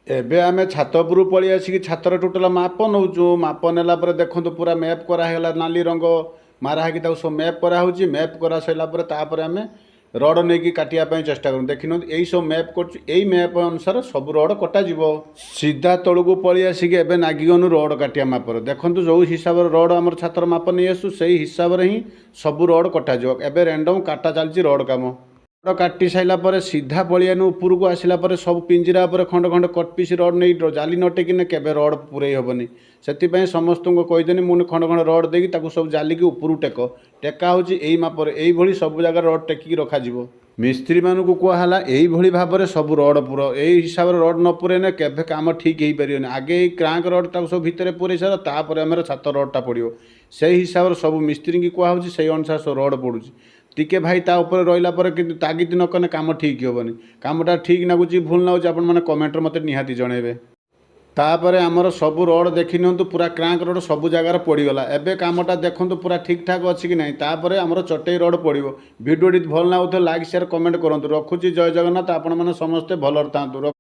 ଏବେ ଆମେ ଛାତ ଉପରୁ ପଳେଇ ଆସିକି ଛାତର ଟୋଟାଲ ମାପ ନେଉଛୁ। ମାପ ନେଲା ପରେ ଦେଖନ୍ତୁ ପୁରା ମ୍ୟାପ୍ କରାହେଲା, ନାଲି ରଙ୍ଗ ମାରା ହେଇକି ତାକୁ ସବୁ ମ୍ୟାପ୍ କରାହେଉଛି। ମ୍ୟାପ୍ କରା ସରିଲା ପରେ ତାପରେ ଆମେ ରଡ଼ ନେଇକି କାଟିବା ପାଇଁ ଚେଷ୍ଟା କରୁ। ଦେଖିନିଅନ୍ତୁ ଏଇ ସବୁ ମ୍ୟାପ୍ କରୁଛୁ, ଏଇ ମ୍ୟାପ୍ ଅନୁସାରେ ସବୁ ରଡ଼ କଟାଯିବ। ସିଧା ତଳକୁ ପଳେଇ ଆସିକି ଏବେ ନାଗିଗନୁ ରଡ଼ କାଟିବା ମାପରେ। ଦେଖନ୍ତୁ ଯେଉଁ ହିସାବରେ ରଡ଼ ଆମର ଛାତର ମାପ ନେଇ ଆସୁ ସେଇ ହିସାବରେ ହିଁ ସବୁ ରଡ଼ କଟାଯିବ। ଏବେ ର୍ୟାଣ୍ଡମ୍ କାଟା ଚାଲିଛି ରଡ଼ କାମ। ରଡ଼ କାଟି ସାରିଲା ପରେ ସିଧା ପଳିଆନୁ ଉପରକୁ ଆସିଲା ପରେ ସବୁ ପିଞ୍ଜିରା ଉପରେ ଖଣ୍ଡ ଖଣ୍ଡ କଟ୍ ପିସ୍ ରଡ଼ ନେଇ ଜାଲି ନ ଟେକିନେ କେବେ ରଡ଼ ପୁରେଇ ହେବନି। ସେଥିପାଇଁ ସମସ୍ତଙ୍କୁ କହିଦେନି ମୁଁ ଖଣ୍ଡ ଖଣ୍ଡ ରଡ଼ ଦେଇକି ତାକୁ ସବୁ ଜାଲିକି ଉପରକୁ ଟେକା ହେଉଛି ଏଇ ମାପରେ। ଏଇଭଳି ସବୁ ଜାଗାରେ ରଡ଼ ଟେକିକି ରଖାଯିବ। ମିସ୍ତ୍ରୀମାନଙ୍କୁ କୁହାହେଲା ଏଇଭଳି ଭାବରେ ସବୁ ରଡ଼ ପୁର, ଏଇ ହିସାବରେ ରଡ଼ ନ ପୁରେଇନେ କେବେ କାମ ଠିକ୍ ହେଇପାରିବନି। ଆଗେ ଏଇ କ୍ରାଙ୍କ ରଡ଼ଟାକୁ ସବୁ ଭିତରେ ପୁରେଇ ସାର, ତାପରେ ଆମର ଛାତ ରଡ଼ଟା ପଡ଼ିବ। ସେଇ ହିସାବରେ ସବୁ ମିସ୍ତ୍ରୀଙ୍କୁ କୁହାହେଉଛି, ସେଇ ଅନୁସାରେ ସବୁ ରଡ଼ ପଡ଼ୁଛି। ଟିକେ ଭାଇ ତା ଉପରେ ରହିଲା ପରେ କିନ୍ତୁ ତାଗିଦ ନ କଲେ କାମ ଠିକ୍ ହେବନି। କାମଟା ଠିକ୍ ଲାଗୁଛି ଭୁଲ ଲାଗୁଛି ଆପଣମାନେ କମେଣ୍ଟରେ ମୋତେ ନିହାତି ଜଣାଇବେ। ତାପରେ ଆମର ସବୁ ରଡ଼ ଦେଖି ନିଅନ୍ତୁ, ପୁରା କ୍ରାଙ୍କ ରଡ଼ ସବୁ ଜାଗାରେ ପଡ଼ିଗଲା। ଏବେ କାମଟା ଦେଖନ୍ତୁ ପୁରା ଠିକ୍ ଠାକ୍ ଅଛି କି ନାହିଁ। ତାପରେ ଆମର ଚଟେଇ ରଡ଼ ପଡ଼ିବ। ଭିଡ଼ିଓଟି ଭଲ ଲାଗୁଥିଲେ ଲାଇକ୍ ସେୟାର କମେଣ୍ଟ କରନ୍ତୁ। ରଖୁଛି, ଜୟ ଜଗନ୍ନାଥ। ଆପଣମାନେ ସମସ୍ତେ ଭଲରେ ଥାଆନ୍ତୁ।